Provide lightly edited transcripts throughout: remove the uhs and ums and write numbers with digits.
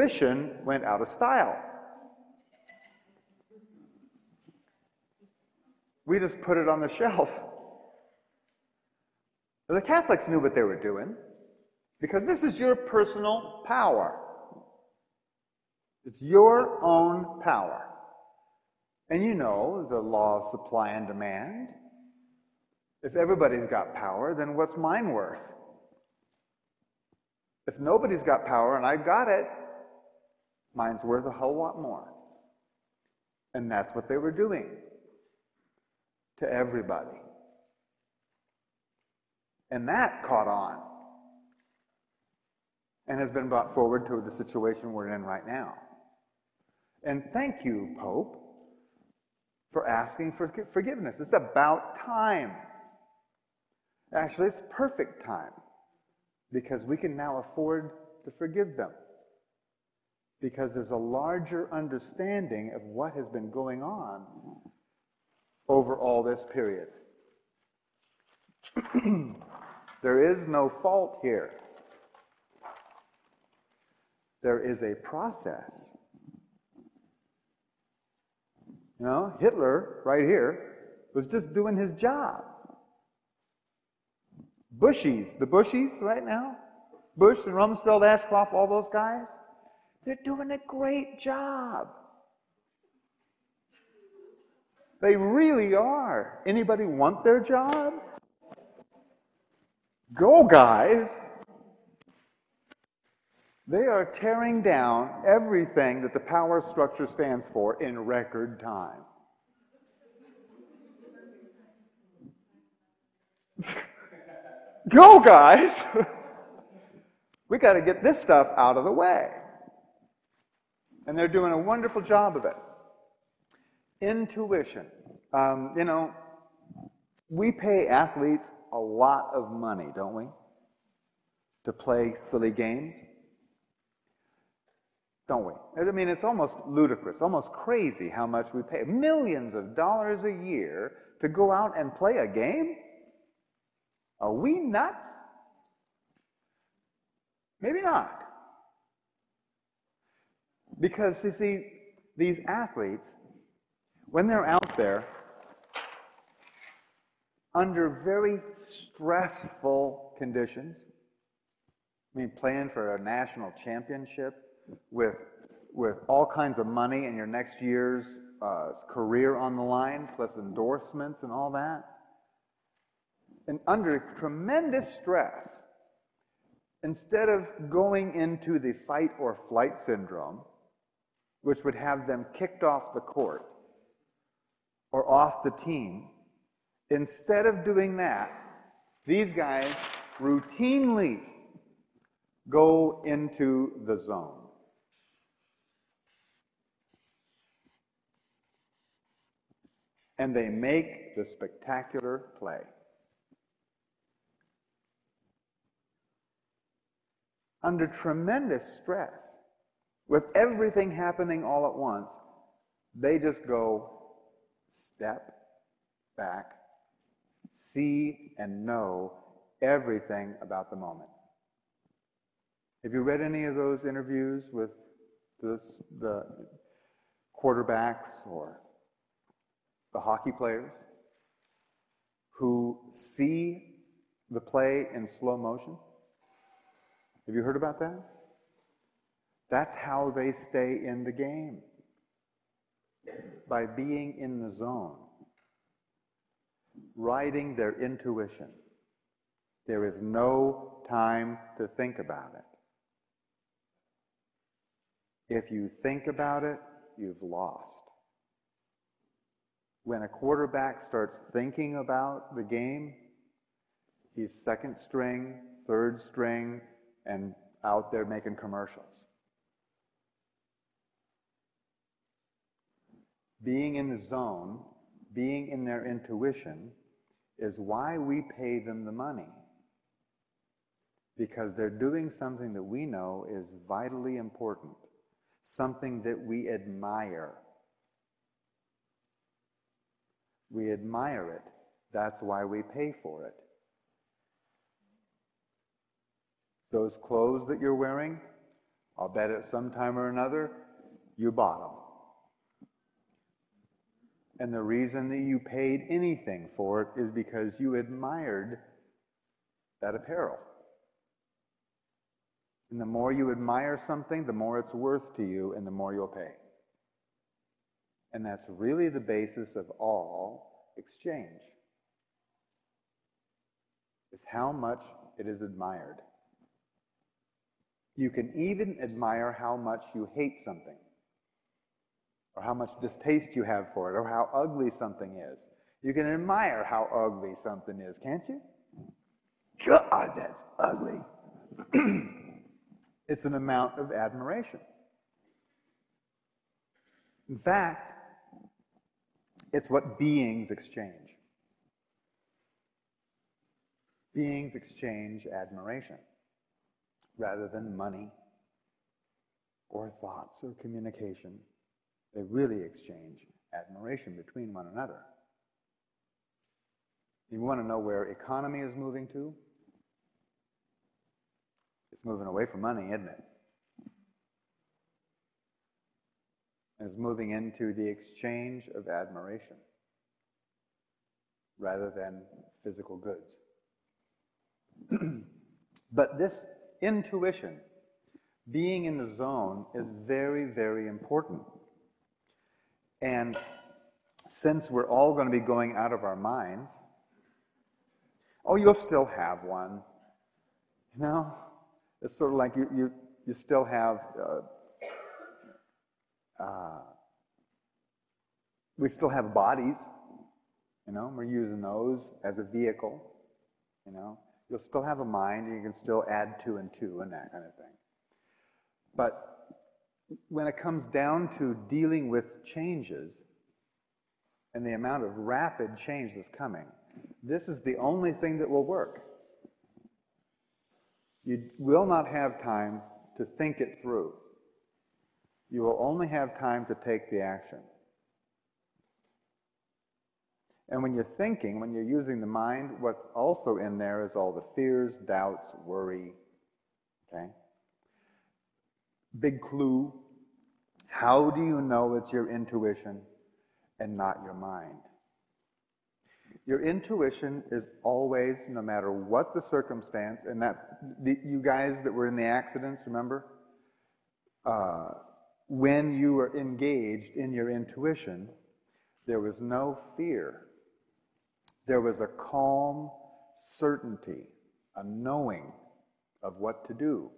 intuition went out of style. We just put it on the shelf. The Catholics knew what they were doing, because this is your personal power. It's your own power. And you know the law of supply and demand. If everybody's got power, then what's mine worth? If nobody's got power and I've got it, mine's worth a whole lot more. And that's what they were doing to everybody. And that caught on and has been brought forward to the situation we're in right now. And thank you, Pope, for asking for forgiveness. It's about time. Actually, it's perfect time, because we can now afford to forgive them, because there's a larger understanding of what has been going on over all this period. There is no fault here. There is a process. You know, Hitler, right here, was just doing his job. The Bushies right now, Bush and Rumsfeld, Ashcroft, all those guys, they're doing a great job. They really are. Anybody want their job? Go, guys. They are tearing down everything that the power structure stands for in record time. Go, guys! We got to get this stuff out of the way. And they're doing a wonderful job of it. Intuition. You know, we pay athletes a lot of money, don't we? To play silly games. Don't we? I mean, it's almost ludicrous, almost crazy how much we pay. Millions of dollars a year to go out and play a game? Are we nuts? Maybe not. Because, you see, these athletes, when they're out there, under very stressful conditions, I mean, playing for a national championship with all kinds of money and your next year's career on the line, plus endorsements and all that, and under tremendous stress, instead of going into the fight or flight syndrome, which would have them kicked off the court or off the team, instead of doing that, these guys routinely go into the zone. And they make the spectacular play. Under tremendous stress, with everything happening all at once, they just go step back, see and know everything about the moment. Have you read any of those interviews with the quarterbacks or the hockey players who see the play in slow motion? Have you heard about that? That's how they stay in the game. By being in the zone. Riding their intuition. There is no time to think about it. If you think about it, you've lost. When a quarterback starts thinking about the game, he's second string, third string, and out there making commercials. Being in the zone, being in their intuition, is why we pay them the money. Because they're doing something that we know is vitally important. Something that we admire. We admire it. That's why we pay for it. Those clothes that you're wearing I'll bet at some time or another, you bought them. And the reason that you paid anything for it is because you admired that apparel. And the more you admire something, the more it's worth to you and the more you'll pay. And that's really the basis of all exchange. Is how much it is admired. You can even admire how much you hate something, or how much distaste you have for it, or how ugly something is. You can admire how ugly something is, can't you? God, that's ugly. It's an amount of admiration. In fact, it's what beings exchange. Beings exchange admiration rather than money or thoughts or communication. They really exchange admiration between one another. You want to know where economy is moving to? It's moving away from money, isn't it? It's moving into the exchange of admiration rather than physical goods. But this intuition, being in the zone, is very, very important. And since we're all going to be going out of our minds, oh, you'll still have one. You know? It's sort of like you still have, we still have bodies, you know, we're using those as a vehicle, you know. You'll still have a mind, and you can still add 2 and 2 and that kind of thing. But when it comes down to dealing with changes and the amount of rapid change that's coming, this is the only thing that will work. You will not have time to think it through. You will only have time to take the action. And when you're thinking, when you're using the mind, what's also in there is all the fears, doubts, worry. Okay? Big clue. How do you know it's your intuition and not your mind? Your intuition is always, no matter what the circumstance, and you guys that were in the accidents, remember? When you were engaged in your intuition, there was no fear. There was a calm certainty, a knowing of what to do.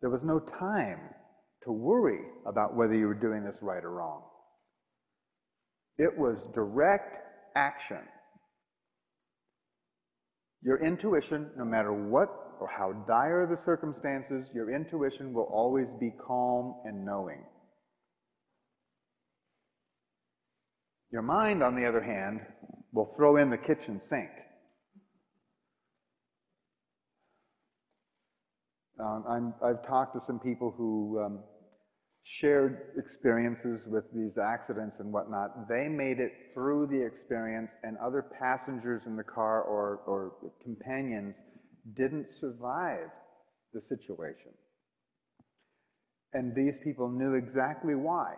There was no time to worry about whether you were doing this right or wrong. It was direct action. Your intuition, no matter what or how dire the circumstances, your intuition will always be calm and knowing. Your mind, on the other hand, will throw in the kitchen sink. I've talked to some people who shared experiences with these accidents and whatnot. They made it through the experience, and other passengers in the car or companions didn't survive the situation. And these people knew exactly why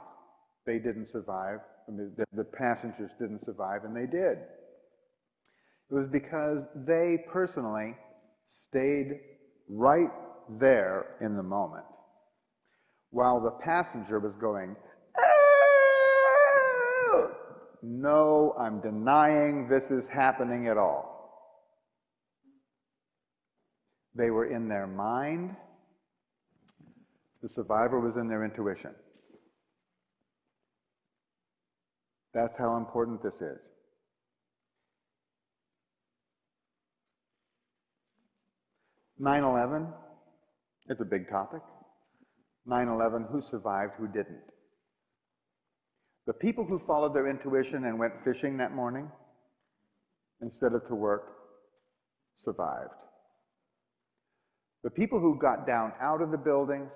they didn't survive. The passengers didn't survive, and they did. It was because they personally stayed right there in the moment, while the passenger was going, "Oh, no, I'm denying this is happening at all." They were in their mind. The survivor was in their intuition. That's how important this is. 9/11 is a big topic. 9/11, who survived, who didn't? The people who followed their intuition and went fishing that morning instead of to work survived. The people who got down out of the buildings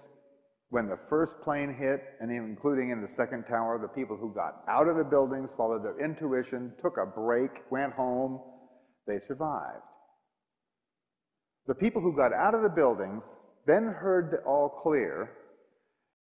when the first plane hit, and including in the second tower, the people who got out of the buildings, followed their intuition, took a break, went home, they survived. The people who got out of the buildings then heard the all clear,